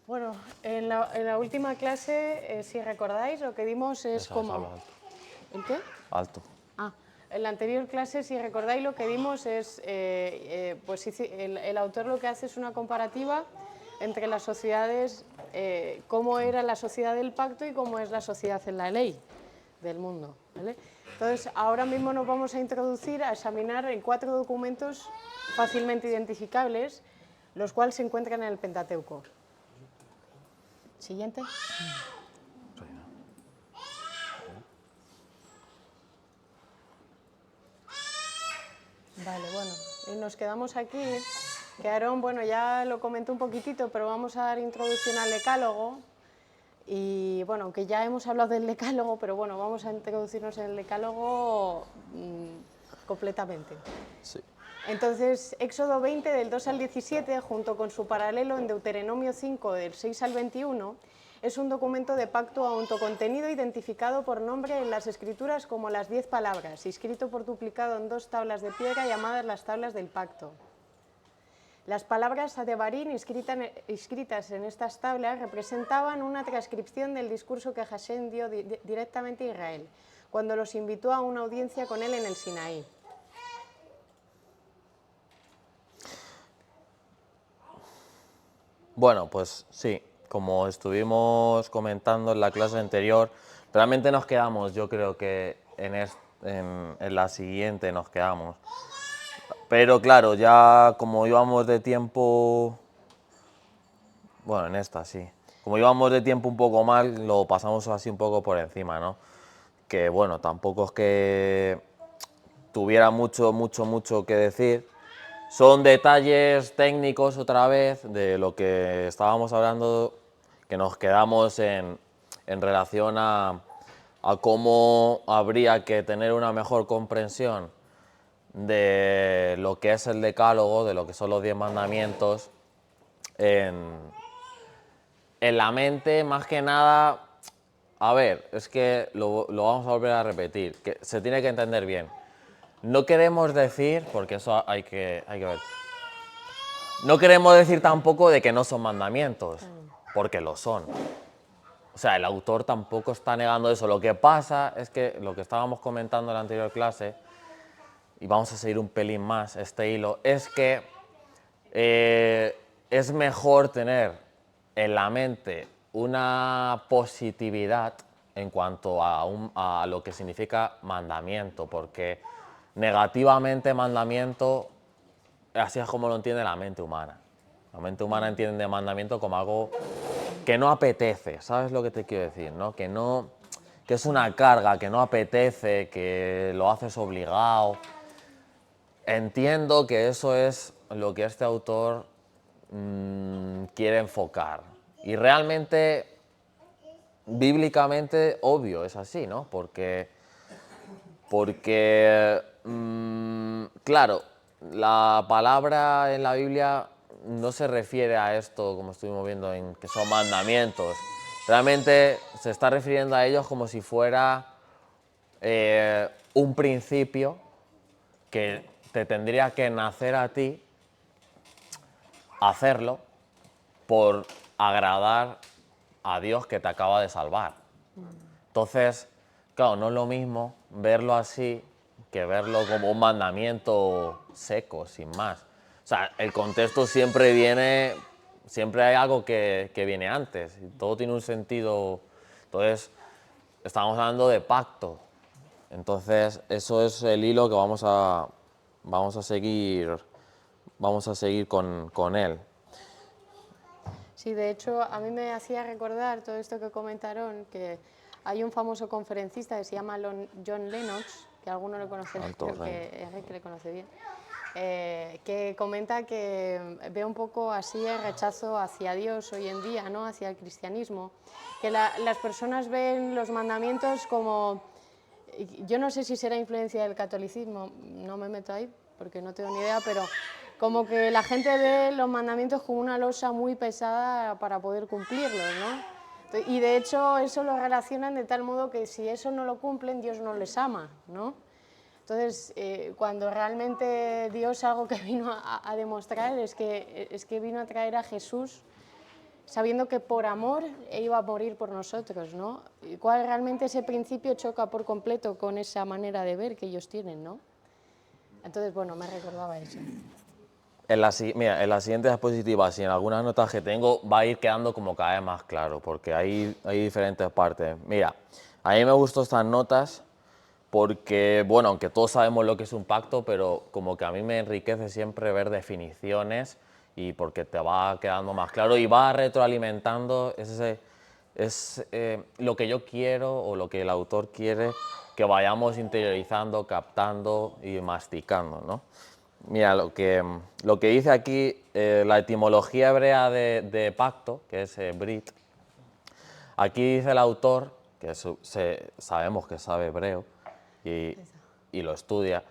Bueno, en la última clase, si recordáis, lo que vimos es Eso, como... hablo alto. ¿El qué? Alto. Ah, en la anterior clase, si recordáis, lo que vimos es, pues el autor lo que hace es una comparativa entre las sociedades, cómo era la sociedad del pacto y cómo es la sociedad en la ley del mundo, ¿vale? Entonces, ahora mismo nos vamos a introducir a examinar en 4 documentos fácilmente identificables, los cuales se encuentran en el Pentateuco. Siguiente. Vale, bueno, y nos quedamos aquí, que Aarón, bueno, ya lo comenté un poquitito, pero vamos a dar introducción al decálogo. Y bueno, aunque ya hemos hablado del decálogo, pero bueno, vamos a introducirnos en el decálogo completamente. Sí. Entonces, Éxodo 20, del 2 al 17, junto con su paralelo en Deuteronomio 5, del 6 al 21, es un documento de pacto autocontenido identificado por nombre en las Escrituras como las 10 palabras, inscrito por duplicado en 2 tablas de piedra llamadas las tablas del pacto. Las palabras Adebarín inscritas en estas tablas representaban una transcripción del discurso que Hashem dio directamente a Israel, cuando los invitó a una audiencia con él en el Sinaí. Bueno, pues sí, como estuvimos comentando en la clase anterior, realmente nos quedamos, yo creo que en la siguiente nos quedamos. Pero claro, ya como íbamos de tiempo, bueno, en esta sí, como íbamos de tiempo un poco mal, lo pasamos así un poco por encima, ¿no? Que bueno, tampoco es que tuviera mucho que decir. Son detalles técnicos otra vez de lo que estábamos hablando, que nos quedamos en relación a cómo habría que tener una mejor comprensión de lo que es el decálogo, de lo que son los 10 mandamientos, en la mente, más que nada. A ver, es que lo vamos a volver a repetir, que se tiene que entender bien. No queremos decir, porque eso hay que ver, no queremos decir tampoco de que no son mandamientos, porque lo son. O sea, el autor tampoco está negando eso. Lo que pasa es que lo que estábamos comentando en la anterior clase, y vamos a seguir un pelín más este hilo, es que es mejor tener en la mente una positividad en cuanto a lo que significa mandamiento, porque negativamente mandamiento, así es como lo entiende la mente humana. La mente humana entiende mandamiento como algo que no apetece, ¿sabes lo que te quiero decir? ¿No? Que es una carga, que no apetece, que lo haces obligado. Entiendo que eso es lo que este autor quiere enfocar. Y realmente, bíblicamente, obvio, es así, ¿no? Porque claro, la palabra en la Biblia no se refiere a esto, como estuvimos viendo, en que son mandamientos. Realmente se está refiriendo a ellos como si fuera un principio que te tendría que nacer a ti hacerlo por agradar a Dios que te acaba de salvar. Entonces, claro, no es lo mismo verlo así que verlo como un mandamiento seco, sin más. O sea, el contexto siempre hay algo que viene antes, y todo tiene un sentido. Entonces, estamos hablando de pacto. Entonces, eso es el hilo que vamos a seguir con él. Sí, de hecho, a mí me hacía recordar todo esto que comentaron, que hay un famoso conferencista que se llama John Lennox, que alguno lo conoce, creo que Enrique le conoce bien, que comenta que ve un poco así el rechazo hacia Dios hoy en día, ¿no? Hacia el cristianismo, que las personas ven los mandamientos como, yo no sé si será influencia del catolicismo, no me meto ahí porque no tengo ni idea, pero como que la gente ve los mandamientos como una losa muy pesada para poder cumplirlos, ¿no? Y de hecho eso lo relacionan de tal modo que si eso no lo cumplen, Dios no les ama, ¿no? Entonces, cuando realmente Dios algo que vino a demostrar es que vino a traer a Jesús sabiendo que por amor iba a morir por nosotros, ¿no? Igual realmente ese principio choca por completo con esa manera de ver que ellos tienen, ¿no? Entonces, bueno, me recordaba eso. Mira, en las siguientes diapositivas y en algunas notas que tengo va a ir quedando como cada vez más claro, porque hay diferentes partes. Mira, a mí me gustan estas notas porque, bueno, aunque todos sabemos lo que es un pacto, pero como que a mí me enriquece siempre ver definiciones y porque te va quedando más claro y va retroalimentando lo que yo quiero o lo que el autor quiere que vayamos interiorizando, captando y masticando, ¿no? Mira, lo que dice aquí, la etimología hebrea de pacto, que es brit, aquí dice el autor, que sabemos que sabe hebreo y lo estudia,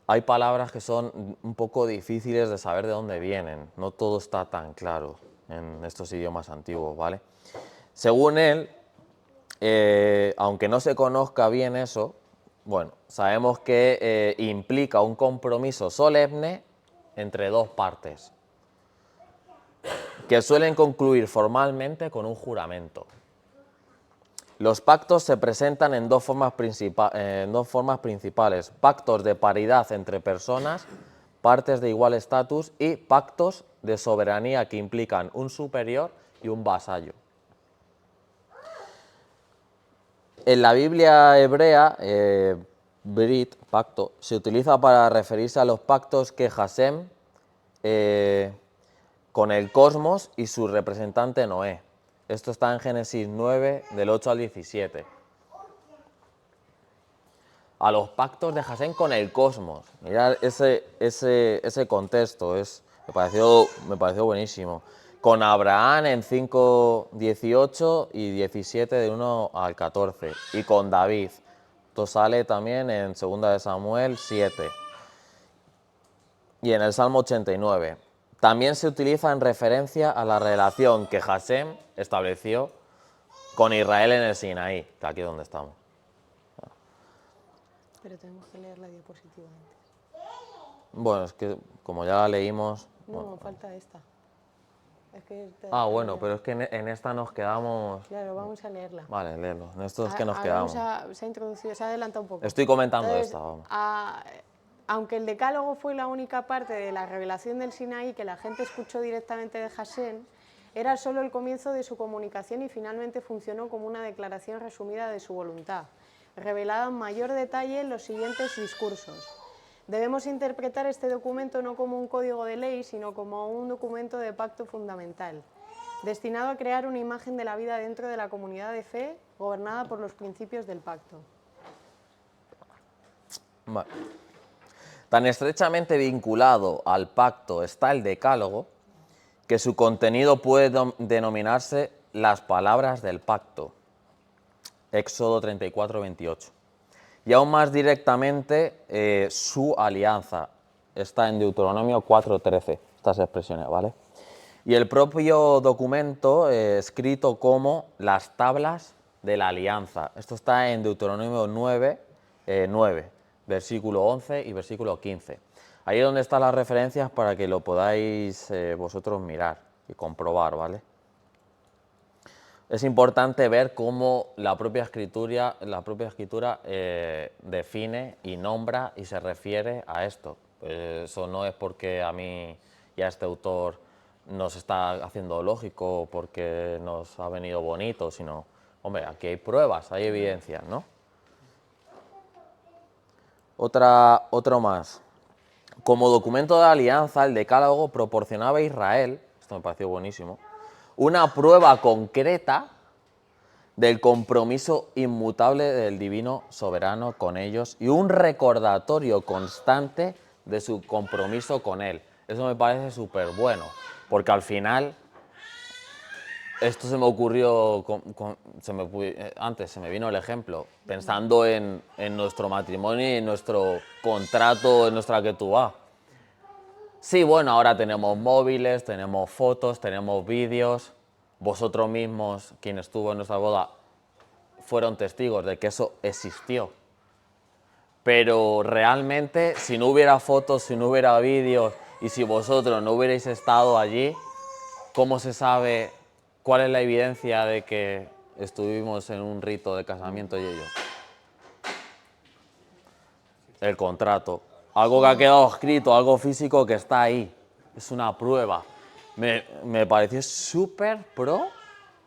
hay palabras que son un poco difíciles de saber de dónde vienen, no todo está tan claro en estos idiomas antiguos, ¿vale? Según él, aunque no se conozca bien eso, bueno, sabemos que implica un compromiso solemne entre dos partes, que suelen concluir formalmente con un juramento. Los pactos se presentan en dos formas principales, pactos de paridad entre personas, partes de igual estatus, y pactos de soberanía que implican un superior y un vasallo. En la Biblia hebrea, Brit, pacto, se utiliza para referirse a los pactos que Hashem con el cosmos y su representante Noé. Esto está en Génesis 9, del 8 al 17. A los pactos de Hashem con el cosmos. Mirad ese contexto, me pareció buenísimo. Con Abraham en 5, 18 y 17 del 1 al 14. Y con David. Esto sale también en 2 de Samuel 7. Y en el Salmo 89. También se utiliza en referencia a la relación que Hashem estableció con Israel en el Sinaí, que aquí es donde estamos. Pero tenemos que leer la diapositiva antes. Bueno, es que como ya la leímos... No, bueno. falta esta. Es que bueno, pero es que en esta nos quedamos... Claro, vamos a leerla. Vale, léelo. En esto es que nos quedamos. Se ha introducido, se ha adelantado un poco. Estoy comentando Entonces, esta, vamos. Aunque el decálogo fue la única parte de la revelación del Sinaí que la gente escuchó directamente de Hashem, era solo el comienzo de su comunicación y finalmente funcionó como una declaración resumida de su voluntad, revelada en mayor detalle en los siguientes discursos. Debemos interpretar este documento no como un código de ley, sino como un documento de pacto fundamental, destinado a crear una imagen de la vida dentro de la comunidad de fe, gobernada por los principios del pacto. Vale. Tan estrechamente vinculado al pacto está el decálogo, que su contenido puede denominarse las palabras del pacto. Éxodo 34, 28. Y aún más directamente su alianza. Está en Deuteronomio 4, 13, estas expresiones, ¿vale? Y el propio documento escrito como las tablas de la alianza. Esto está en Deuteronomio 9, 9, versículo 11 y versículo 15. Ahí es donde están las referencias para que lo podáis vosotros mirar y comprobar, ¿vale? Es importante ver cómo la propia escritura define y nombra y se refiere a esto. Eso no es porque a mí y a este autor nos está haciendo lógico, porque nos ha venido bonito, sino, hombre, aquí hay pruebas, hay evidencias, ¿no? Otro más. Como documento de alianza, el decálogo proporcionaba a Israel, esto me pareció buenísimo, una prueba concreta del compromiso inmutable del divino soberano con ellos y un recordatorio constante de su compromiso con él. Eso me parece súper bueno, porque al final, esto se me ocurrió, antes se me vino el ejemplo, pensando en nuestro matrimonio y en nuestro contrato, en nuestra ketubá. Sí, bueno, ahora tenemos móviles, tenemos fotos, tenemos vídeos. Vosotros mismos, quien estuvo en nuestra boda, fueron testigos de que eso existió. Pero realmente, si no hubiera fotos, si no hubiera vídeos y si vosotros no hubierais estado allí, ¿cómo se sabe ¿cuál es la evidencia de que estuvimos en un rito de casamiento y ello? El contrato. Algo que ha quedado escrito, algo físico que está ahí. Es una prueba. Me pareció súper pro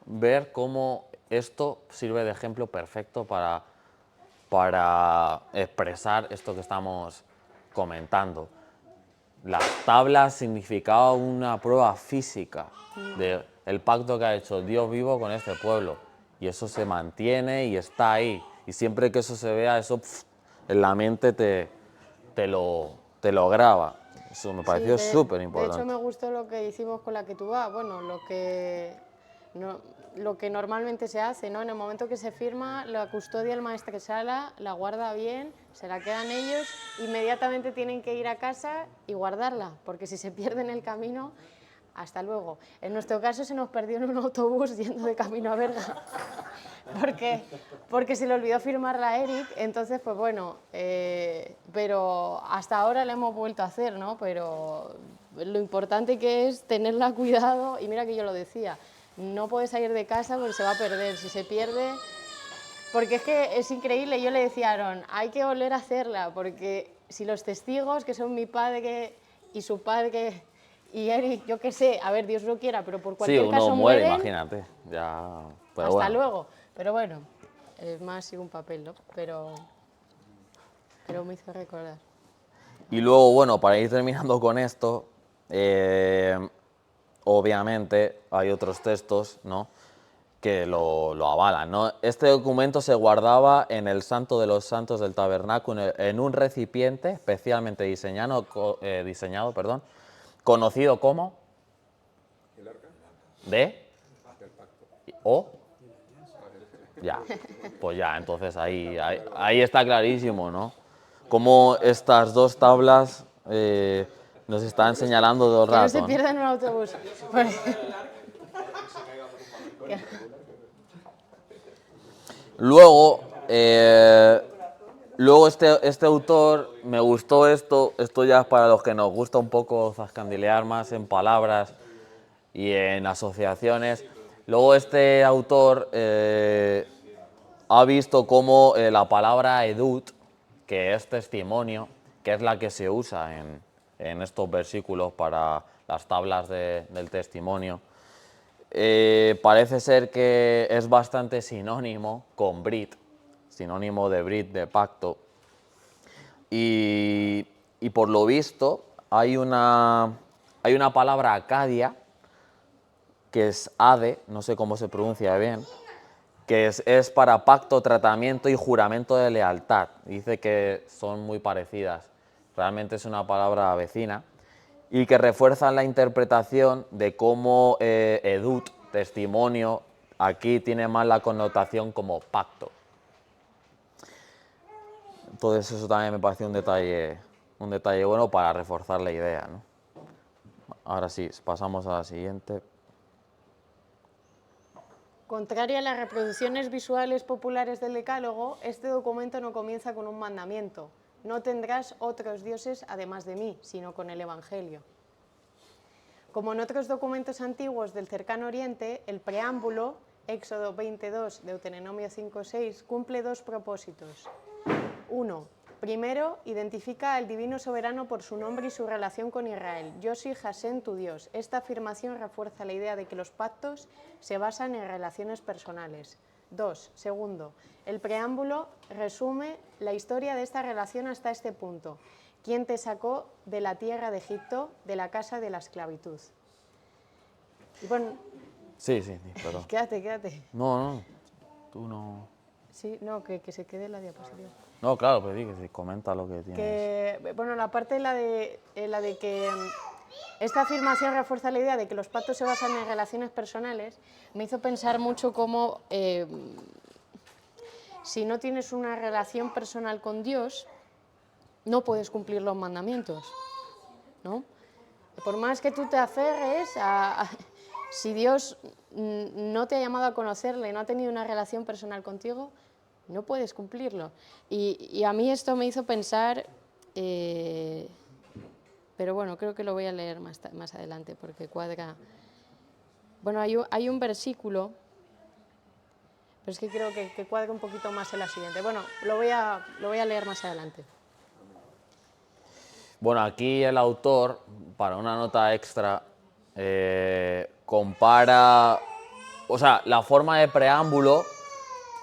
ver cómo esto sirve de ejemplo perfecto para expresar esto que estamos comentando. Las tablas significaban una prueba física del pacto que ha hecho Dios vivo con este pueblo. Y eso se mantiene y está ahí. Y siempre que eso se vea, eso en la mente te lo graba. Eso me pareció súper De hecho, importante. me gustó lo que hicimos con la que tú vas, bueno, lo que normalmente se hace, ¿no? En el momento que se firma, la custodia el maestresala, la guarda bien, se la quedan ellos, inmediatamente tienen que ir a casa y guardarla, porque si se pierde en el camino, hasta luego. En nuestro caso se nos perdió en un autobús yendo de camino a Berga, porque se le olvidó firmarla a Eric, entonces pues bueno, pero hasta ahora la hemos vuelto a hacer, ¿no? Pero lo importante que es tenerla cuidado, y mira que yo lo decía, no puedes salir de casa porque se va a perder, si se pierde, porque es que es increíble, yo le decía a Aaron, hay que volver a hacerla, porque si los testigos, que son mi padre y su padre y Eric, yo qué sé, a ver, Dios lo quiera, pero por Sí, cualquier uno caso muere, mueren, imagínate. Ya, pero hasta bueno. luego. Pero bueno, es más un papel, ¿no? Pero me hizo recordar. Y luego, bueno, para ir terminando con esto, obviamente hay otros textos, ¿no?, que lo avalan, ¿no? Este documento se guardaba en el Santo de los Santos del Tabernáculo en un recipiente especialmente diseñado, conocido como de o ya, pues ya, entonces ahí está clarísimo, ¿no? Cómo estas dos tablas nos están señalando todo el Que no se rato, ¿no? pierda en un autobús. Luego, este autor, me gustó esto ya es para los que nos gusta un poco zascandilear más en palabras y en asociaciones. Luego este autor ha visto cómo la palabra edut, que es testimonio, que es la que se usa en estos versículos para las tablas del testimonio, parece ser que es bastante sinónimo con Brit, sinónimo de Brit, de pacto. Y por lo visto hay una palabra acadia, que es ade, no sé cómo se pronuncia bien, que es para pacto, tratamiento y juramento de lealtad. Dice que son muy parecidas. Realmente es una palabra vecina y que refuerzan la interpretación de cómo edut, testimonio, aquí tiene más la connotación como pacto. Entonces eso también me parece un detalle bueno para reforzar la idea, ¿no? Ahora sí, pasamos a la siguiente. Contrario a las reproducciones visuales populares del Decálogo, este documento no comienza con un mandamiento. No tendrás otros dioses además de mí, sino con el Evangelio. Como en otros documentos antiguos del Cercano Oriente, el preámbulo, Éxodo 22, Deuteronomio 5:6, cumple dos propósitos. 1. Primero, identifica al divino soberano por su nombre y su relación con Israel. Yo soy Hashem, tu Dios. Esta afirmación refuerza la idea de que los pactos se basan en relaciones personales. 2. Segundo, el preámbulo resume la historia de esta relación hasta este punto. ¿Quién te sacó de la tierra de Egipto, de la casa de la esclavitud? Y bueno, Sí, perdón. quédate. No, tú no. Sí, no, que se quede la diapositiva. No, claro, pero di que sí, comenta lo que tienes. Que, bueno, la parte la de que esta afirmación refuerza la idea de que los pactos se basan en relaciones personales, me hizo pensar mucho cómo si no tienes una relación personal con Dios, no puedes cumplir los mandamientos, ¿no? Por más que tú te aferres si Dios no te ha llamado a conocerle, no ha tenido una relación personal contigo, no puedes cumplirlo. Y a mí esto me hizo pensar, pero bueno, creo que lo voy a leer más adelante porque cuadra Bueno, hay un versículo, pero es que creo que cuadra un poquito más en la siguiente. Bueno, lo voy a leer más adelante. Bueno, aquí el autor, para una nota extra, compara, o sea, la forma de preámbulo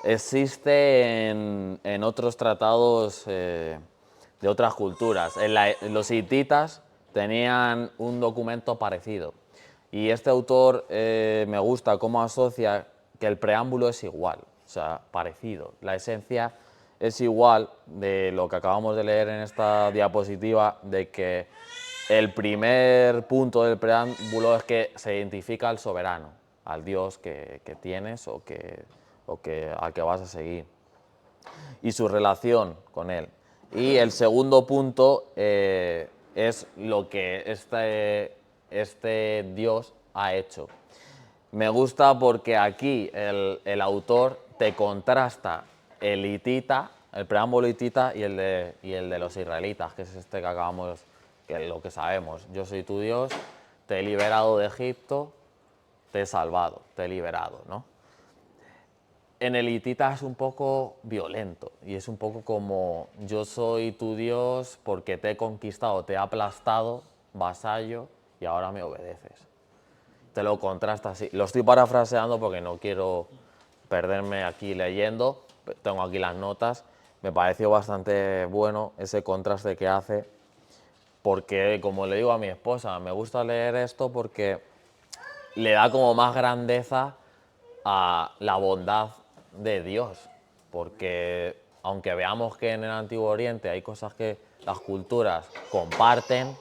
existe en otros tratados de otras culturas. Los hititas tenían un documento parecido. Y este autor me gusta cómo asocia que el preámbulo es igual, o sea, parecido. La esencia es igual de lo que acabamos de leer en esta diapositiva, de que el primer punto del preámbulo es que se identifica al soberano, al Dios que tienes o al que vas a seguir, y su relación con él. Y el segundo punto es lo que este Dios ha hecho. Me gusta porque aquí el autor te contrasta el hitita, el preámbulo hitita y el de los israelitas, que es este que acabamos, que es lo que sabemos. Yo soy tu Dios, te he liberado de Egipto, te he salvado, te he liberado, ¿no? En el hitita es un poco violento y es un poco como yo soy tu Dios porque te he conquistado, te he aplastado, vasallo, y ahora me obedeces. Te lo contrasta así. Lo estoy parafraseando porque no quiero perderme aquí leyendo. Tengo aquí las notas. Me pareció bastante bueno ese contraste que hace, porque, como le digo a mi esposa, me gusta leer esto porque le da como más grandeza a la bondad de Dios, porque aunque veamos que en el Antiguo Oriente hay cosas que las culturas comparten,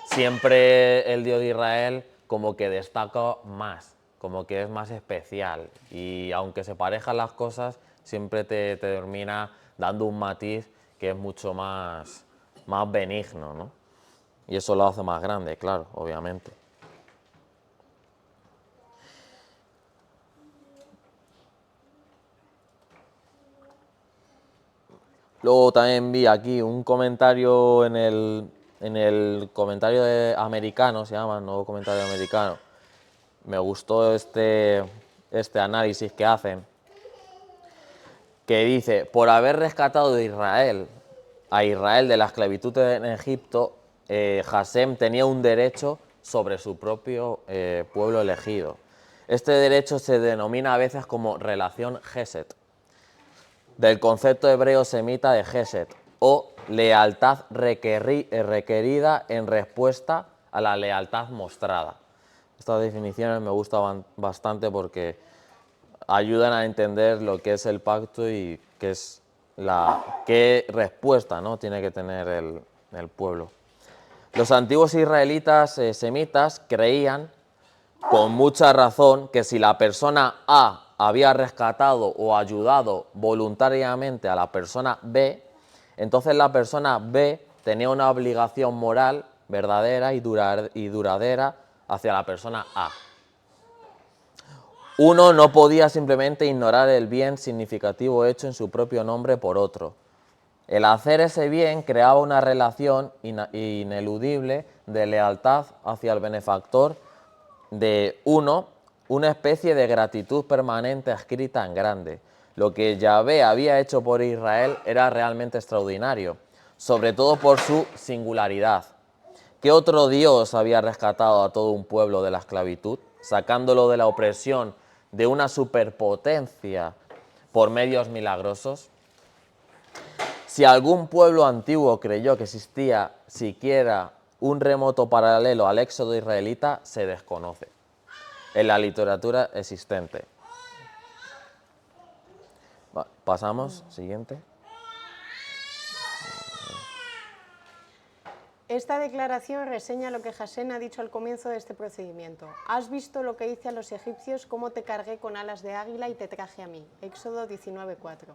siempre el Dios de Israel como que destaca más, como que es más especial, y aunque se parejan las cosas, siempre te termina dando un matiz que es mucho más benigno, ¿no? Y eso lo hace más grande, claro, obviamente. Luego también vi aquí un comentario en el comentario americano, se llama, nuevo comentario americano. Me gustó este análisis que hacen, que dice: por haber rescatado a Israel de la esclavitud en Egipto, Hasem tenía un derecho sobre su propio pueblo elegido. Este derecho se denomina a veces como relación Gesed, del concepto hebreo semita de Gesed, o lealtad requerida en respuesta a la lealtad mostrada. Estas definiciones me gustan bastante porque ayudan a entender lo que es el pacto y qué respuesta, ¿no?, tiene que tener el pueblo. Los antiguos israelitas semitas creían, con mucha razón, que si la persona A había rescatado o ayudado voluntariamente a la persona B, entonces la persona B tenía una obligación moral verdadera y duradera hacia la persona A. Uno no podía simplemente ignorar el bien significativo hecho en su propio nombre por otro. El hacer ese bien creaba una relación ineludible de lealtad hacia el benefactor de uno, una especie de gratitud permanente escrita en grande. Lo que Yahvé había hecho por Israel era realmente extraordinario, sobre todo por su singularidad. ¿Qué otro Dios había rescatado a todo un pueblo de la esclavitud, sacándolo de la opresión de una superpotencia por medios milagrosos? Si algún pueblo antiguo creyó que existía siquiera un remoto paralelo al éxodo israelita, se desconoce en la literatura existente. Pasamos, siguiente. Esta declaración reseña lo que Hasem ha dicho al comienzo de este procedimiento. Has visto lo que hice a los egipcios, cómo te cargué con alas de águila y te traje a mí. Éxodo 19:4.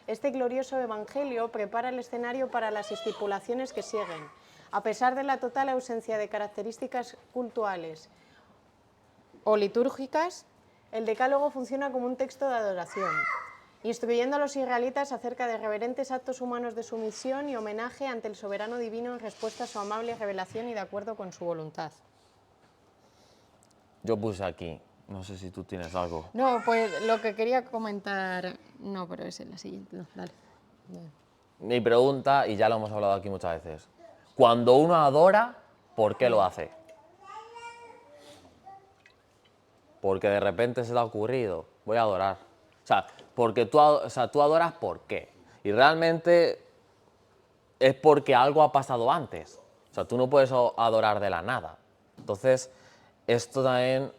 Este glorioso evangelio prepara el escenario para las estipulaciones que siguen. A pesar de la total ausencia de características cultuales o litúrgicas, el decálogo funciona como un texto de adoración, instruyendo a los israelitas acerca de reverentes actos humanos de sumisión y homenaje ante el soberano divino en respuesta a su amable revelación y de acuerdo con su voluntad. Yo puse aquí: No sé si tú tienes algo. No, pues lo que quería comentar... No, pero es en la siguiente. No, dale. Mi pregunta, y ya lo hemos hablado aquí muchas veces, cuando uno adora, ¿por qué lo hace? Porque de repente se le ha ocurrido, voy a adorar. O sea, porque tú adoras, ¿por qué? Y realmente es porque algo ha pasado antes. O sea, tú no puedes adorar de la nada. Entonces, esto también,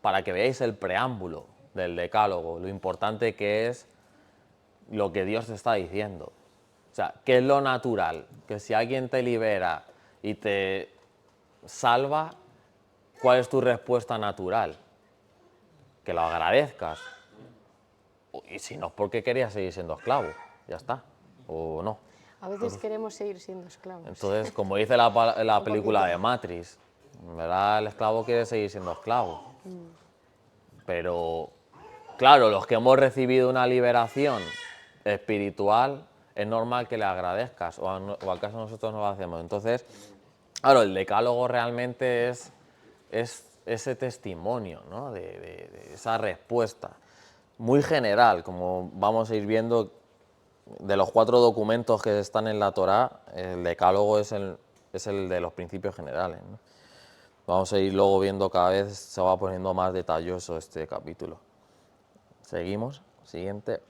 para que veáis el preámbulo del decálogo, lo importante que es lo que Dios te está diciendo. O sea, ¿qué es lo natural? Que si alguien te libera y te salva, ¿cuál es tu respuesta natural? Que lo agradezcas. Y si no, es porque querías seguir siendo esclavo. Ya está. O no. A veces queremos seguir siendo esclavos. Entonces, como dice la película de Matrix, en verdad el esclavo quiere seguir siendo esclavo. Pero, claro, los que hemos recibido una liberación espiritual, es normal que le agradezcas, o acaso nosotros no lo hacemos. Entonces, claro, el decálogo realmente es ese testimonio, ¿no? de esa respuesta. Muy general, como vamos a ir viendo, de los 4 documentos que están en la Torá, el decálogo es el de los principios generales, ¿no? Vamos a ir luego viendo, cada vez se va poniendo más detalloso este capítulo. Seguimos, siguiente.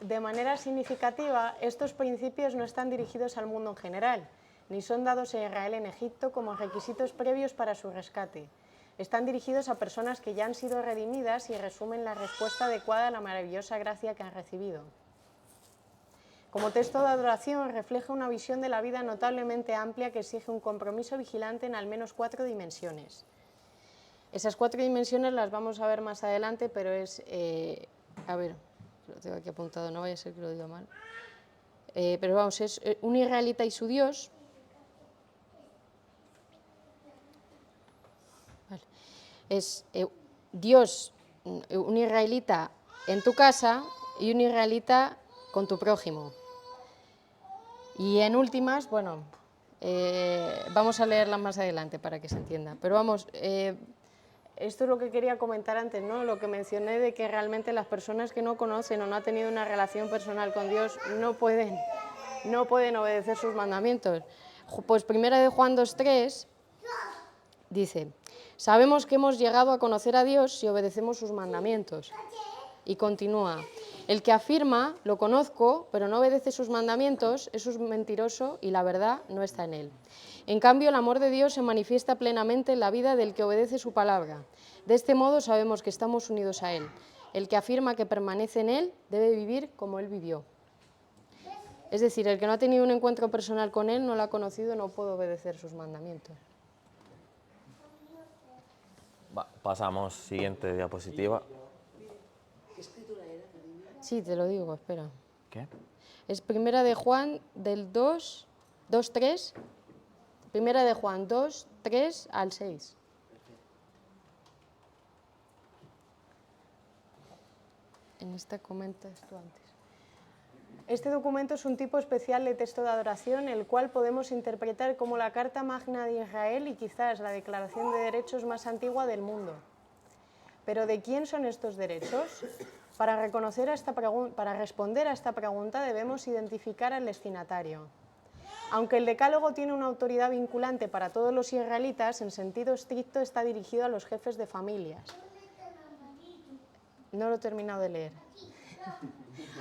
De manera significativa, estos principios no están dirigidos al mundo en general, ni son dados a Israel en Egipto como requisitos previos para su rescate. Están dirigidos a personas que ya han sido redimidas y resumen la respuesta adecuada a la maravillosa gracia que han recibido. Como texto de adoración, refleja una visión de la vida notablemente amplia que exige un compromiso vigilante en al menos 4 dimensiones. Esas 4 dimensiones las vamos a ver más adelante, pero es... a ver, lo tengo aquí apuntado, no vaya a ser que lo diga mal. Pero vamos, es un israelita y su Dios. Vale. Es Dios, un israelita en tu casa y un israelita con tu prójimo. Y en últimas, bueno, vamos a leerla más adelante para que se entienda. Pero vamos, esto es lo que quería comentar antes, ¿no? Lo que mencioné de que realmente las personas que no conocen o no han tenido una relación personal con Dios no pueden obedecer sus mandamientos. Pues 1 Juan 2:3 dice: sabemos que hemos llegado a conocer a Dios si obedecemos sus mandamientos. Y continúa: el que afirma, lo conozco, pero no obedece sus mandamientos, es un mentiroso y la verdad no está en él. En cambio, el amor de Dios se manifiesta plenamente en la vida del que obedece su palabra. De este modo sabemos que estamos unidos a Él. El que afirma que permanece en Él debe vivir como Él vivió. Es decir, el que no ha tenido un encuentro personal con Él, no lo ha conocido, no puede obedecer sus mandamientos. Pasamos, siguiente diapositiva. ¿Qué escritura era? Sí, te lo digo, espera. ¿Qué? Es 1 Juan del 2:3. 1 Juan 2:3 al 6. En esta comentas tú antes. Este documento es un tipo especial de texto de adoración, el cual podemos interpretar como la Carta Magna de Israel y quizás la Declaración de Derechos más antigua del mundo. ¿Pero de quién son estos derechos? Para responder a esta pregunta debemos identificar al destinatario. Aunque el decálogo tiene una autoridad vinculante para todos los israelitas, en sentido estricto está dirigido a los jefes de familias. No lo he terminado de leer.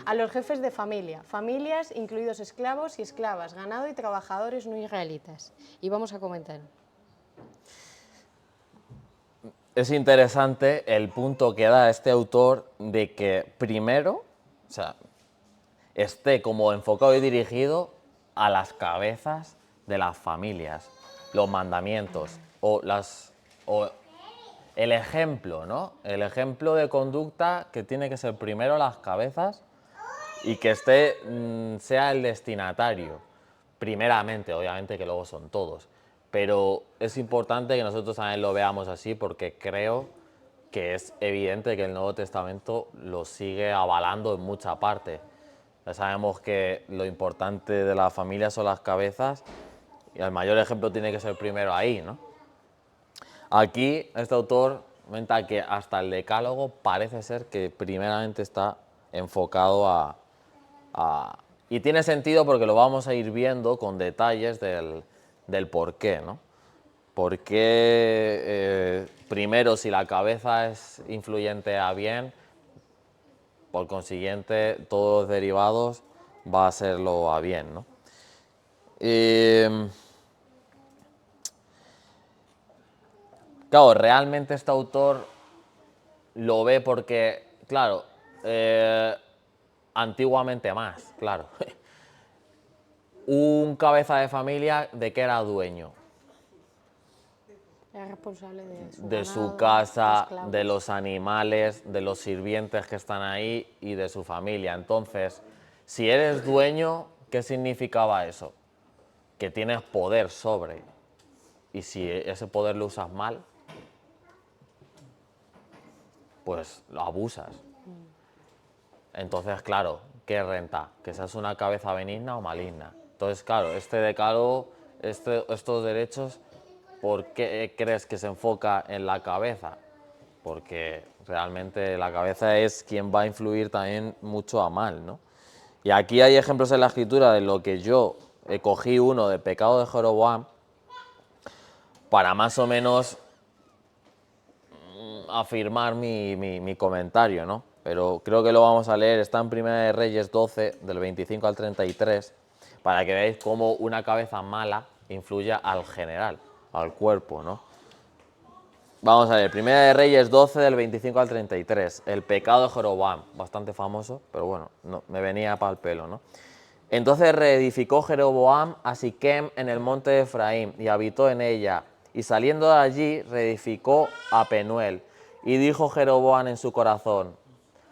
A los jefes de familias incluidos esclavos y esclavas, ganado y trabajadores no israelitas. Y vamos a comentar. Es interesante el punto que da este autor de que primero, o sea, esté como enfocado y dirigido a las cabezas de las familias, los mandamientos o el ejemplo, ¿no? El ejemplo de conducta que tiene que ser primero las cabezas y que sea el destinatario, primeramente, obviamente que luego son todos. Pero es importante que nosotros también lo veamos así porque creo que es evidente que el Nuevo Testamento lo sigue avalando en mucha parte. Ya sabemos que lo importante de la familia son las cabezas y el mayor ejemplo tiene que ser primero ahí, ¿no? Aquí este autor comenta que hasta el decálogo parece ser que primeramente está enfocado y tiene sentido porque lo vamos a ir viendo con detalles del por qué, ¿no? ¿Por qué primero si la cabeza es influyente a bien, por consiguiente todos los derivados va a serlo a bien, ¿no? Claro, realmente este autor lo ve porque, claro, antiguamente más, claro. Un cabeza de familia, ¿de qué era dueño? Era responsable de su De su ganado, casa, esclavos. de los animales, de los sirvientes que están ahí y de su familia. Entonces, si eres dueño, ¿qué significaba eso? Que tienes poder sobre. Y si ese poder lo usas mal, pues lo abusas. Entonces, claro, ¿qué renta? ¿Que seas una cabeza benigna o maligna? Entonces, claro, este decálogo, estos derechos, ¿por qué crees que se enfoca en la cabeza? Porque realmente la cabeza es quien va a influir también mucho a mal, ¿no? Y aquí hay ejemplos en la escritura de lo que yo cogí uno del pecado de Jeroboam para más o menos afirmar mi comentario, ¿no? Pero creo que lo vamos a leer, está en Primera de Reyes 12, del 25 al 33, para que veáis cómo una cabeza mala influye al general, al cuerpo, ¿no? Vamos a ver, Primera de Reyes 12, del 25 al 33, el pecado de Jeroboam, bastante famoso, pero bueno, no, me venía para el pelo, ¿no? Entonces reedificó Jeroboam a Siquem en el monte de Efraín y habitó en ella. Y saliendo de allí reedificó a Penuel. Y dijo Jeroboam en su corazón: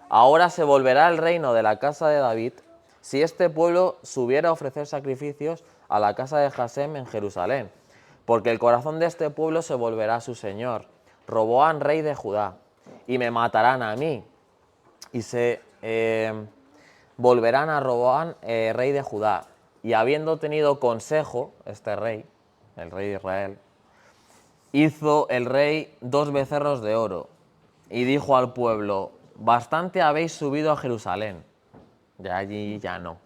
ahora se volverá el reino de la casa de David si este pueblo subiera a ofrecer sacrificios a la casa de Jasem en Jerusalén. Porque el corazón de este pueblo se volverá a su señor, Roboam, rey de Judá, y me matarán a mí. Y se volverán a Roboam, rey de Judá. Y habiendo tenido consejo, este rey, el rey de Israel, hizo el rey 2 becerros de oro y dijo al pueblo: bastante habéis subido a Jerusalén. De allí ya no.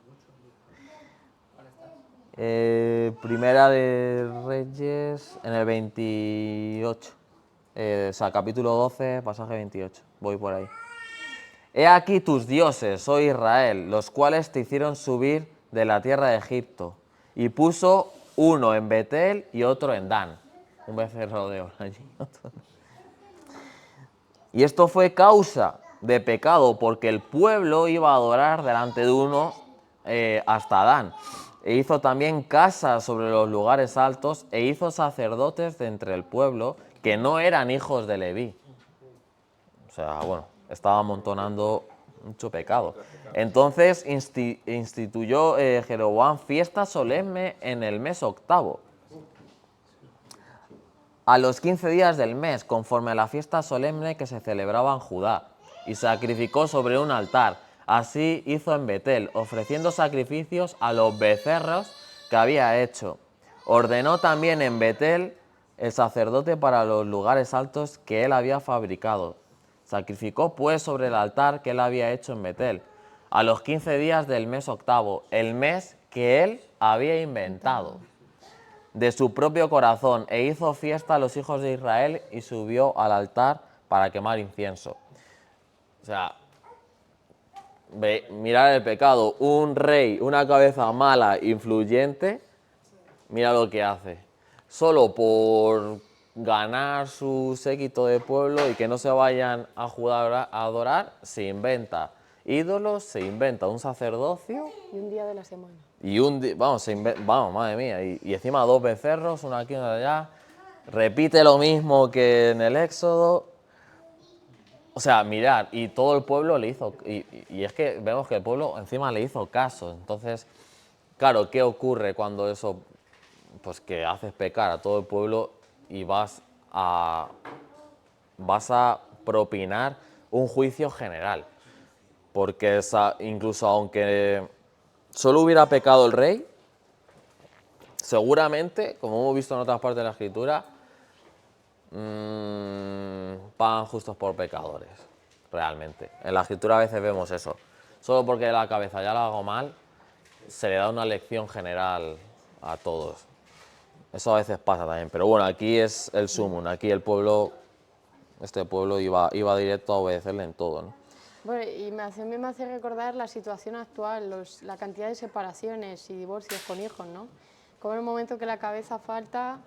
Primera de Reyes en el 28. O sea, capítulo 12, pasaje 28. Voy por ahí. He aquí tus dioses, oh Israel, los cuales te hicieron subir de la tierra de Egipto. Y puso uno en Betel y otro en Dan. Un becerro de oro allí. Y esto fue causa de pecado, porque el pueblo iba a adorar delante de uno hasta Dan. E hizo también casas sobre los lugares altos, e hizo sacerdotes de entre el pueblo que no eran hijos de Leví. O sea, bueno, estaba amontonando mucho pecado. Entonces instituyó Jeroboam fiesta solemne en el mes octavo, a los 15 días del mes, conforme a la fiesta solemne que se celebraba en Judá, y sacrificó sobre un altar. Así hizo en Betel, ofreciendo sacrificios a los becerros que había hecho. Ordenó también en Betel el sacerdote para los lugares altos que él había fabricado. Sacrificó pues sobre el altar que él había hecho en Betel, a los 15 días del mes octavo, el mes que él había inventado de su propio corazón, e hizo fiesta a los hijos de Israel y subió al altar para quemar incienso. O sea, mirad el pecado, un rey, una cabeza mala, influyente, mira lo que hace. Solo por ganar su séquito de pueblo y que no se vayan a Judá a adorar, se inventa ídolos, se inventa un sacerdocio. Y un día de la semana. Y vamos, madre mía, y encima 2 becerros, uno aquí, uno allá. Repite lo mismo que en el Éxodo. O sea, mirad, y todo el pueblo le hizo, y es que vemos que el pueblo encima le hizo caso. Entonces, claro, ¿qué ocurre cuando eso, pues que haces pecar a todo el pueblo y vas a propinar un juicio general? Porque incluso aunque solo hubiera pecado el rey, seguramente, como hemos visto en otras partes de la Escritura, pagan justos por pecadores, realmente. En la escritura a veces vemos eso. Solo porque la cabeza ya lo hago mal, se le da una lección general a todos. Eso a veces pasa también, pero bueno, aquí es el sumum, aquí el pueblo, este pueblo iba directo a obedecerle en todo, ¿no? Bueno, y a mí me hace recordar la situación actual, la cantidad de separaciones y divorcios con hijos, ¿no? Como en el momento que la cabeza falta,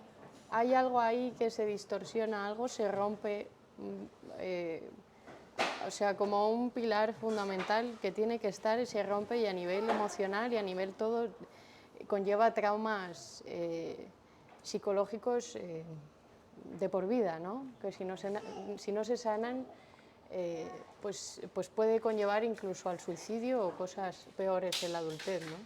hay algo ahí que se distorsiona, algo se rompe, o sea, como un pilar fundamental que tiene que estar y se rompe, y a nivel emocional y a nivel todo conlleva traumas psicológicos de por vida, ¿no? Que si no se sanan, pues puede conllevar incluso al suicidio o cosas peores en la adultez, ¿no?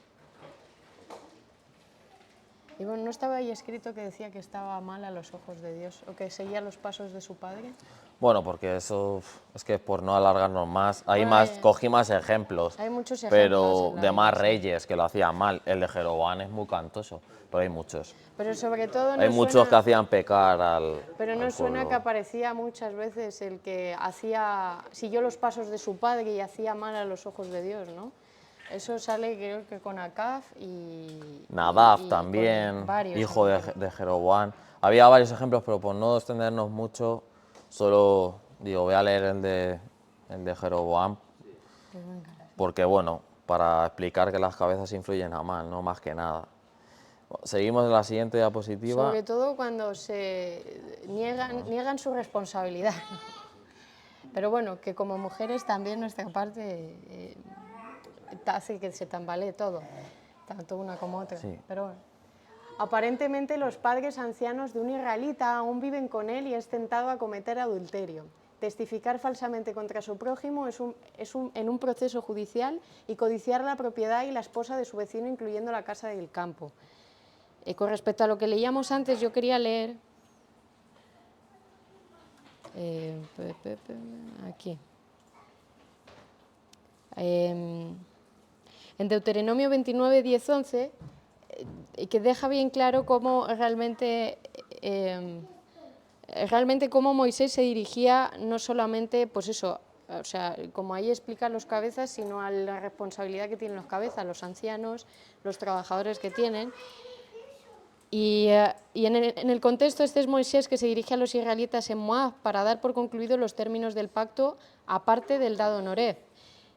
Y bueno, ¿no estaba ahí escrito que decía que estaba mal a los ojos de Dios o que seguía los pasos de su padre? Bueno, porque eso es que por no alargarnos más, Bueno, cogí más ejemplos, hay muchos ejemplos pero en la de más Biblia, sí. reyes que lo hacían mal. El de Jeroboam es muy cantoso, pero hay muchos. Pero sobre todo Hay no muchos que suena, hacían pecar al pero no suena que pueblo. aparecía muchas veces el que siguió los pasos de su padre y hacía mal a los ojos de Dios, ¿no? Eso sale creo que con Acab Nadab y también, con varios. hijo de Jeroboam. Había varios ejemplos, pero por no extendernos mucho, solo digo, voy a leer el de Jeroboam, porque bueno, para explicar que las cabezas influyen a mal, no más que nada. Seguimos en la siguiente diapositiva. Sobre todo cuando se niegan su responsabilidad. Pero bueno, que como mujeres también nuestra parte hace que se tambalee todo, tanto una como otra. Sí. Pero bueno. Aparentemente los padres ancianos de un israelita aún viven con él y es tentado a cometer adulterio. Testificar falsamente contra su prójimo en un proceso judicial y codiciar la propiedad y la esposa de su vecino, incluyendo la casa del campo. Con respecto a lo que leíamos antes, yo quería leer aquí. En Deuteronomio 29, 10, 11, que deja bien claro cómo realmente cómo Moisés se dirigía no solamente, pues eso, o sea, como ahí explican los cabezas, sino a la responsabilidad que tienen los cabezas, los ancianos, los trabajadores que tienen. Y en el contexto este es Moisés que se dirige a los israelitas en Moab para dar por concluidos los términos del pacto, aparte del dado en Horeb.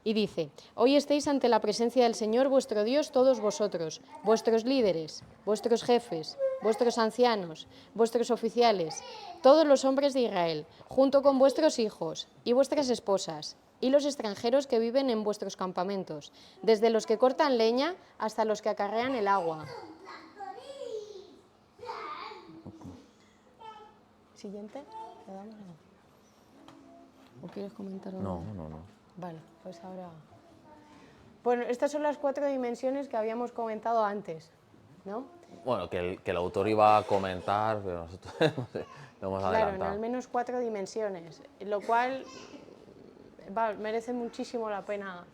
Y dice: hoy estáis ante la presencia del Señor vuestro Dios todos vosotros, vuestros líderes, vuestros jefes, vuestros ancianos, vuestros oficiales, todos los hombres de Israel, junto con vuestros hijos y vuestras esposas, y los extranjeros que viven en vuestros campamentos, desde los que cortan leña hasta los que acarrean el agua. Siguiente, ¿le damos? ¿O quieres comentar algo? No. Vale, pues ahora... Bueno, estas son las 4 dimensiones que habíamos comentado antes, ¿no? Bueno, que el autor iba a comentar, pero nosotros lo hemos Claro, en adelantado. al menos 4 dimensiones, lo cual merece muchísimo la pena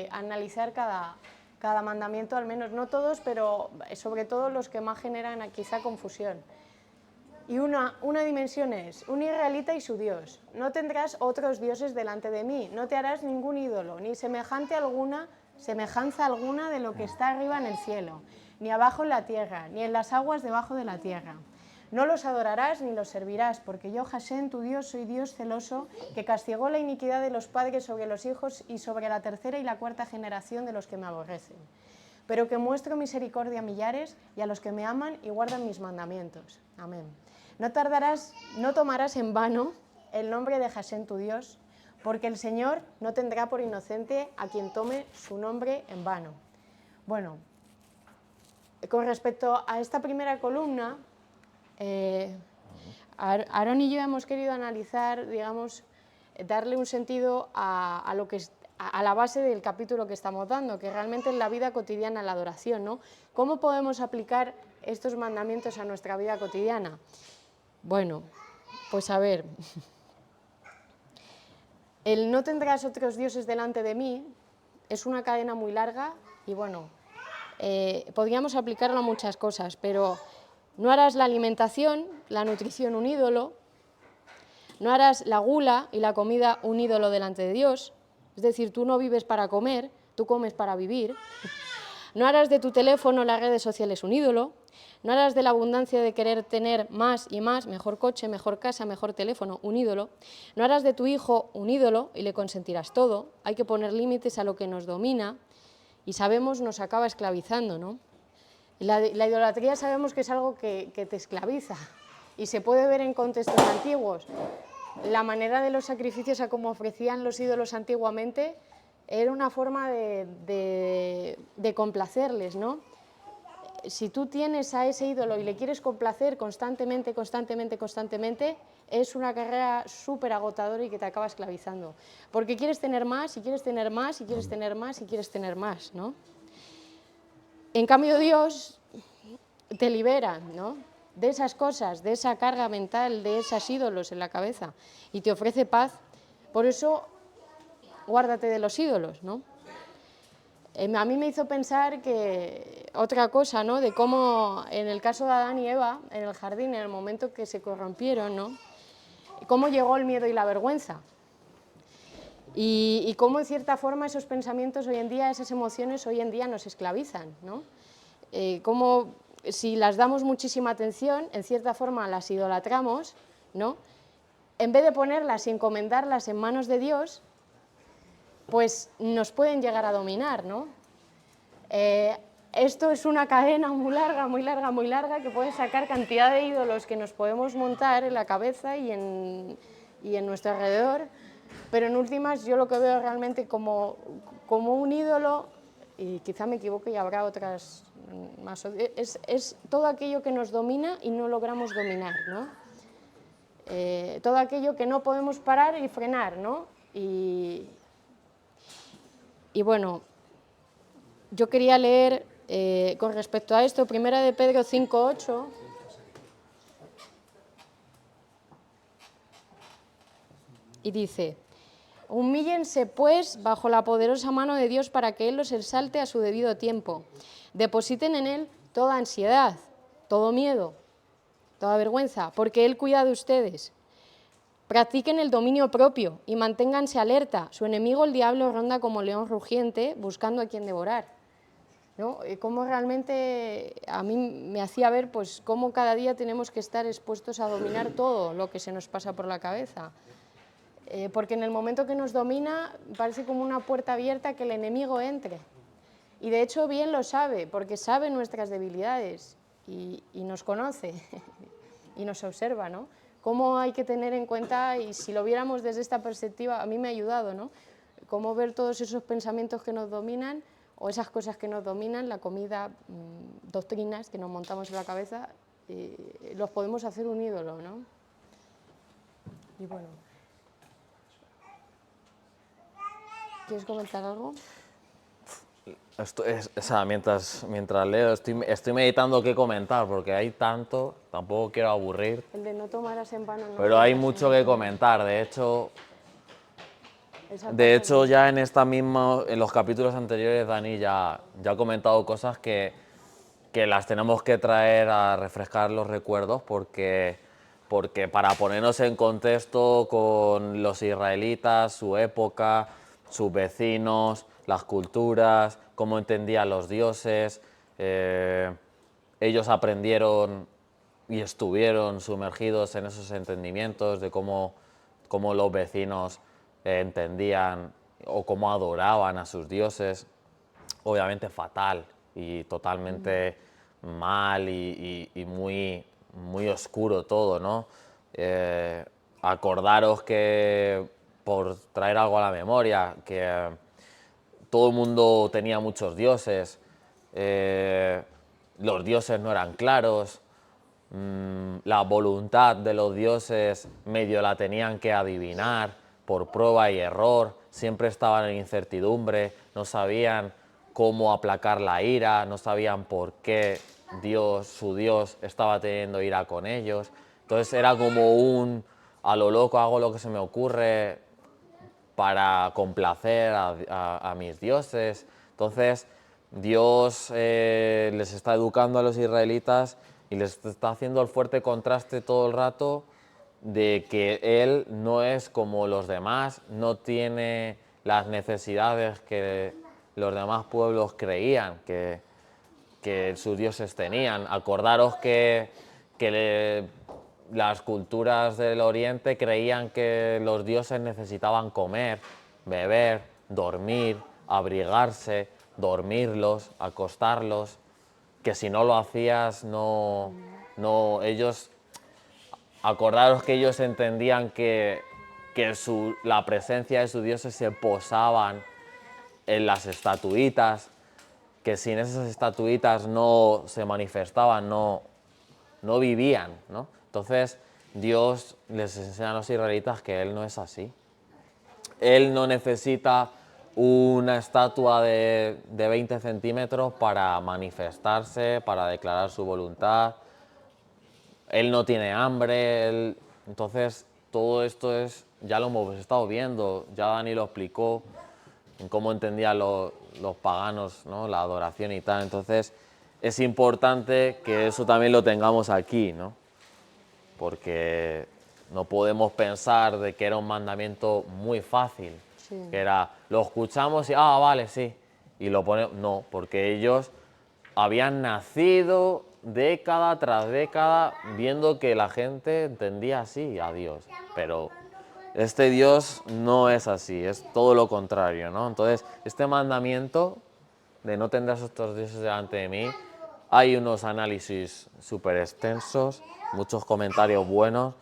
analizar cada mandamiento, al menos no todos, pero sobre todo los que más generan quizá confusión. Y una dimensión es un israelita y su Dios. No tendrás otros dioses delante de mí, no te harás ningún ídolo, ni semejanza alguna de lo que está arriba en el cielo, ni abajo en la tierra, ni en las aguas debajo de la tierra. No los adorarás ni los servirás, porque yo, Hashem, tu Dios, soy Dios celoso, que castigó la iniquidad de los padres sobre los hijos y sobre la tercera y la cuarta generación de los que me aborrecen. Pero que muestro misericordia a millares y a los que me aman y guardan mis mandamientos. Amén. No tomarás en vano el nombre de Hashem tu Dios, porque el Señor no tendrá por inocente a quien tome su nombre en vano. Bueno, con respecto a esta primera columna, Aarón y yo hemos querido analizar, digamos, darle un sentido a la base del capítulo que estamos dando, que realmente es la vida cotidiana, la adoración, ¿no? ¿Cómo podemos aplicar estos mandamientos a nuestra vida cotidiana? Bueno, pues a ver, el no tendrás otros dioses delante de mí es una cadena muy larga y bueno, podríamos aplicarlo a muchas cosas, pero no harás la alimentación, la nutrición un ídolo, No harás la gula y la comida un ídolo delante de Dios, es decir, tú no vives para comer, tú comes para vivir. No harás de tu teléfono las redes sociales un ídolo, no harás de la abundancia de querer tener más y más, mejor coche, mejor casa, mejor teléfono, un ídolo. No harás de tu hijo un ídolo y le consentirás todo. Hay que poner límites a lo que nos domina y sabemos nos acaba esclavizando, ¿no? La idolatría sabemos que es algo que te esclaviza y se puede ver en contextos antiguos. La manera de los sacrificios a cómo ofrecían los ídolos antiguamente era una forma de complacerles, ¿no? Si tú tienes a ese ídolo y le quieres complacer constantemente, es una carrera súper agotadora y que te acaba esclavizando. Porque quieres tener más, y quieres tener más, y quieres tener más, y quieres tener más, ¿no? En cambio, Dios te libera, ¿no?, de esas cosas, de esa carga mental, de esos ídolos en la cabeza, y te ofrece paz. Por eso, guárdate de los ídolos, ¿no? A mí me hizo pensar que otra cosa, ¿no?, de cómo en el caso de Adán y Eva, en el jardín, en el momento que se corrompieron, ¿no?, cómo llegó el miedo y la vergüenza. Y cómo, en cierta forma, esos pensamientos hoy en día, esas emociones hoy en día nos esclavizan, ¿no? Cómo, si las damos muchísima atención, en cierta forma las idolatramos, ¿no? En vez de ponerlas y encomendarlas en manos de Dios, pues nos pueden llegar a dominar, ¿no? Esto es una cadena muy larga, que puede sacar cantidad de ídolos que nos podemos montar en la cabeza y en nuestro alrededor, pero en últimas yo lo que veo realmente como un ídolo, y quizá me equivoque y habrá otras más, es todo aquello que nos domina y no logramos dominar, ¿no? Todo aquello que no podemos parar y frenar, ¿no? Y bueno, yo quería leer con respecto a esto, 1 de Pedro 5:8. Y dice: humíllense pues bajo la poderosa mano de Dios para que Él los exalte a su debido tiempo. Depositen en Él toda ansiedad, todo miedo, toda vergüenza, porque Él cuida de ustedes. Practiquen el dominio propio y manténganse alerta. Su enemigo, el diablo, ronda como león rugiente buscando a quien devorar, ¿no? Cómo realmente a mí me hacía ver pues cómo cada día tenemos que estar expuestos a dominar todo lo que se nos pasa por la cabeza. Porque en el momento que nos domina parece como una puerta abierta que el enemigo entre. Y de hecho bien lo sabe, porque sabe nuestras debilidades y nos conoce y nos observa, ¿no? Cómo hay que tener en cuenta, y si lo viéramos desde esta perspectiva, a mí me ha ayudado, ¿no? Cómo ver todos esos pensamientos que nos dominan o esas cosas que nos dominan, la comida, doctrinas que nos montamos en la cabeza, los podemos hacer un ídolo, ¿no? Y bueno, ¿quieres comentar algo? O sea, mientras leo, estoy meditando qué comentar, porque hay tanto, tampoco quiero aburrir, El de no tomarás en vano. No pero hay tomarás mucho en que vano. comentar. De hecho, ya en los capítulos anteriores, Dani ya ha comentado cosas que las tenemos que traer a refrescar los recuerdos, porque para ponernos en contexto con los israelitas, su época, sus vecinos, las culturas, cómo entendían los dioses, ellos aprendieron y estuvieron sumergidos en esos entendimientos de cómo los vecinos entendían o cómo adoraban a sus dioses. Obviamente fatal y totalmente mal y muy oscuro todo, ¿no? Acordaros que, por traer algo a la memoria, que todo el mundo tenía muchos dioses, los dioses no eran claros, la voluntad de los dioses medio la tenían que adivinar por prueba y error, siempre estaban en incertidumbre, no sabían cómo aplacar la ira, no sabían por qué su Dios estaba teniendo ira con ellos. Entonces era como a lo loco, hago lo que se me ocurre para complacer a mis dioses. Entonces Dios les está educando a los israelitas y les está haciendo el fuerte contraste todo el rato de que él no es como los demás, no tiene las necesidades que los demás pueblos creían que sus dioses tenían. Acordaros que las culturas del Oriente creían que los dioses necesitaban comer, beber, dormir, abrigarse, dormirlos, acostarlos, que si no lo hacías ellos, acordaros que ellos entendían que la presencia de sus dioses se posaban en las estatuitas, que sin esas estatuitas no se manifestaban, no vivían, ¿no? Entonces Dios les enseña a los israelitas que Él no es así. Él no necesita una estatua de 20 centímetros para manifestarse, para declarar su voluntad. Él no tiene hambre. Entonces todo esto ya lo hemos estado viendo, ya Dani lo explicó, en cómo entendían los paganos, ¿no? La adoración y tal. Entonces es importante que eso también lo tengamos aquí, ¿no? Porque no podemos pensar de que era un mandamiento muy fácil, Sí. que era, lo escuchamos y, vale, sí, y lo ponemos. No, porque ellos habían nacido década tras década viendo que la gente entendía así a Dios, pero este Dios no es así, es todo lo contrario, ¿no? Entonces, este mandamiento de no tendrás otros dioses delante de mí, hay unos análisis súper extensos, muchos comentarios buenos,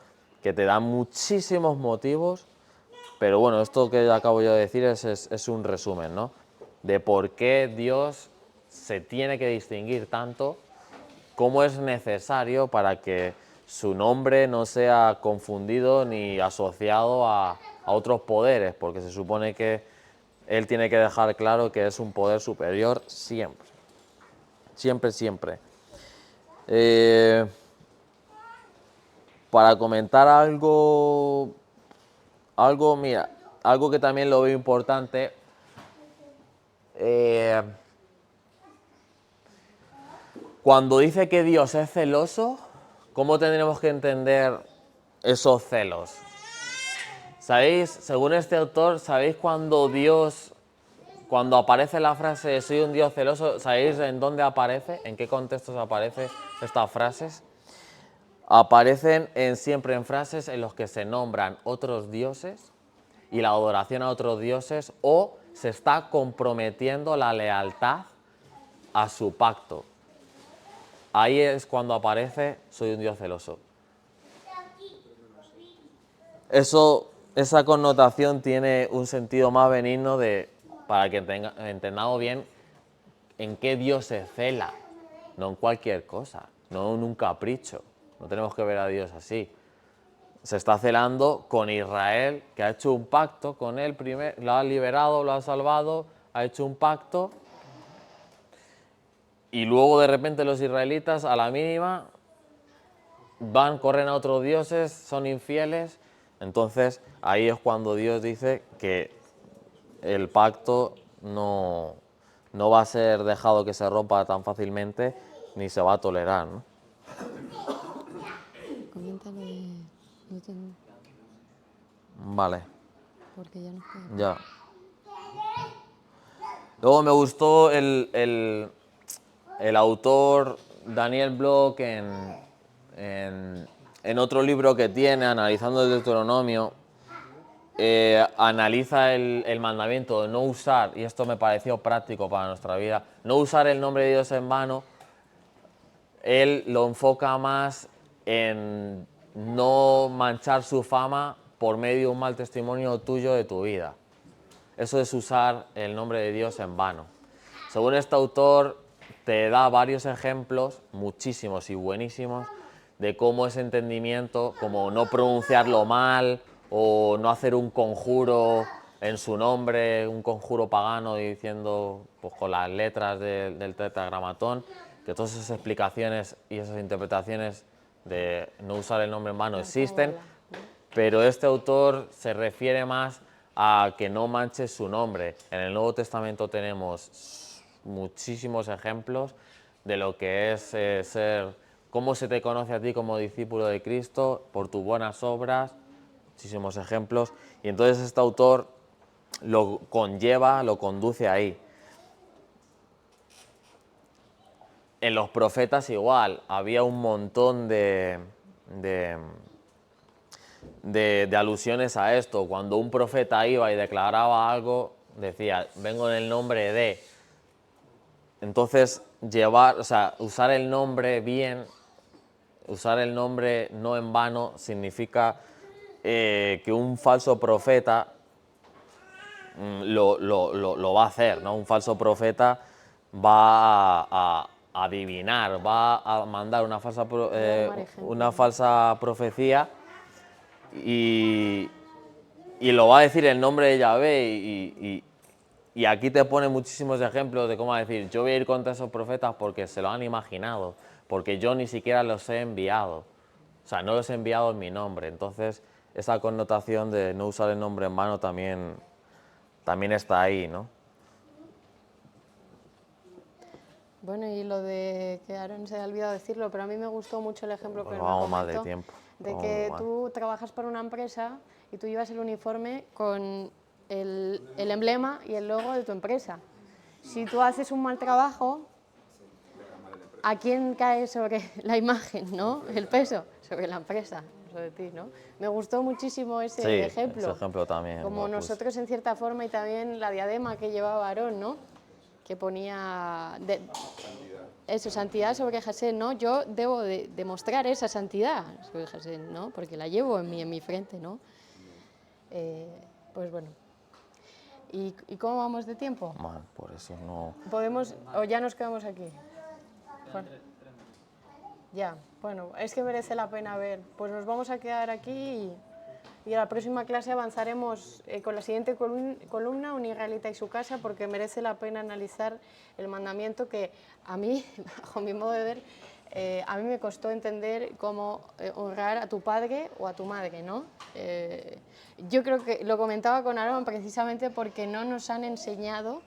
que te dan muchísimos motivos, pero bueno, esto que acabo yo de decir es un resumen, ¿no? De por qué Dios se tiene que distinguir tanto, cómo es necesario para que su nombre no sea confundido ni asociado a otros poderes, porque se supone que Él tiene que dejar claro que es un poder superior siempre. Siempre, siempre. Para comentar mira, algo que también lo veo importante, cuando dice que Dios es celoso, ¿cómo tendremos que entender esos celos? ¿Sabéis, según este autor, sabéis cuando aparece la frase soy un Dios celoso, ¿sabéis en dónde aparece? ¿En qué contextos aparecen estas frases? Aparecen siempre en frases en las que se nombran otros dioses y la adoración a otros dioses, o se está comprometiendo la lealtad a su pacto. Ahí es cuando aparece soy un Dios celoso. Esa connotación tiene un sentido más benigno para que entendamos bien en qué Dios se cela, no en cualquier cosa, no en un capricho. No tenemos que ver a Dios así. Se está celando con Israel, que ha hecho un pacto con él, lo ha liberado, lo ha salvado, ha hecho un pacto, y luego de repente los israelitas a la mínima corren a otros dioses, son infieles. Entonces ahí es cuando Dios dice que el pacto no va a ser dejado que se rompa tan fácilmente, ni se va a tolerar, ¿no? Coméntalo de... No te... Vale. Porque ya nos queda. Ya. Luego me gustó el autor Daniel Block en otro libro que tiene, analizando el Deuteronomio, analiza el mandamiento de no usar, y esto me pareció práctico para nuestra vida, no usar el nombre de Dios en vano. Él lo enfoca más en no manchar su fama por medio de un mal testimonio tuyo de tu vida. Eso es usar el nombre de Dios en vano. Según este autor, te da varios ejemplos, muchísimos y buenísimos, de cómo ese entendimiento, como no pronunciarlo mal o no hacer un conjuro en su nombre, un conjuro pagano diciendo pues, con las letras del tetragramatón, que todas esas explicaciones y esas interpretaciones de no usar el nombre en vano existen, pero este autor se refiere más a que no manches su nombre. En el Nuevo Testamento tenemos muchísimos ejemplos de lo que es ser ¿Cómo se te conoce a ti como discípulo de Cristo? Por tus buenas obras, muchísimos ejemplos. Y entonces este autor lo conlleva, lo conduce ahí. En los profetas igual, había un montón de alusiones a esto. Cuando un profeta iba y declaraba algo, decía, vengo en el nombre de. Entonces, usar el nombre bien, usar el nombre no en vano, significa que un falso profeta lo va a hacer, ¿no? Un falso profeta va a adivinar, va a mandar una falsa profecía y lo va a decir en nombre de Yahvé y aquí te pone muchísimos ejemplos de cómo decir, yo voy a ir contra esos profetas porque se lo han imaginado, porque yo ni siquiera los he enviado, o sea, no los he enviado en mi nombre. Entonces, esa connotación de no usar el nombre en vano también está ahí, ¿no? Bueno, y lo de que Aaron se ha olvidado decirlo, pero a mí me gustó mucho el ejemplo que Pues él me vamos comentó, mal de tiempo. de que tú trabajas para una empresa y tú llevas el uniforme con el emblema y el logo de tu empresa. Si tú haces un mal trabajo, ¿a quién cae sobre la imagen, no? El peso, sobre la empresa, sobre ti, ¿no? Me gustó muchísimo ese ejemplo. Ese ejemplo también. Como nosotros en cierta forma, y también la diadema que llevaba Aarón, ¿no? Que ponía eso, santidad sobre Jasén, ¿no? Yo debo de demostrar esa santidad sobre Jasén, ¿no? Porque la llevo en mi frente, ¿no? Pues bueno. ¿Y cómo vamos de tiempo? Mal, por eso no. ¿Podemos o ya nos quedamos aquí? Bueno. Ya, bueno, es que merece la pena ver. Pues nos vamos a quedar aquí y a la próxima clase avanzaremos con la siguiente columna, un israelita y su casa, porque merece la pena analizar el mandamiento que a mí, bajo mi modo de ver, a mí me costó entender cómo honrar a tu padre o a tu madre, ¿no? Yo creo que lo comentaba con Aarón precisamente porque no nos han enseñado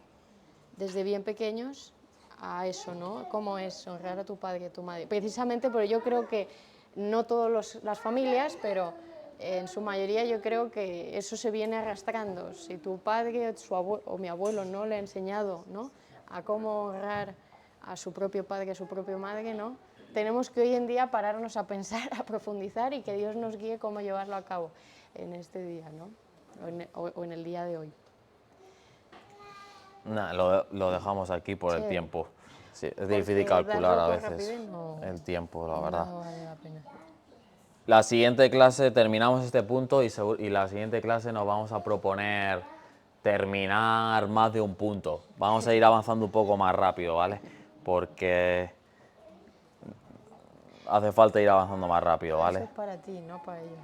desde bien pequeños a eso, ¿no? Cómo es honrar a tu padre y a tu madre. Precisamente porque yo creo que no todas las familias, pero en su mayoría yo creo que eso se viene arrastrando. Si tu padre o mi abuelo no le ha enseñado, ¿no?, a cómo honrar a su propio padre y a su propia madre, ¿no?, tenemos que hoy en día pararnos a pensar, a profundizar y que Dios nos guíe cómo llevarlo a cabo en este día, ¿no?, o en el día de hoy. Nah, lo dejamos aquí por el tiempo. Sí, es difícil Porque calcular a darlo veces el tiempo, la verdad. No vale la pena. La siguiente clase terminamos este punto y la siguiente clase nos vamos a proponer terminar más de un punto. Vamos a ir avanzando un poco más rápido, ¿vale? Porque hace falta ir avanzando más rápido, ¿vale? Eso es para ti, no para ellos.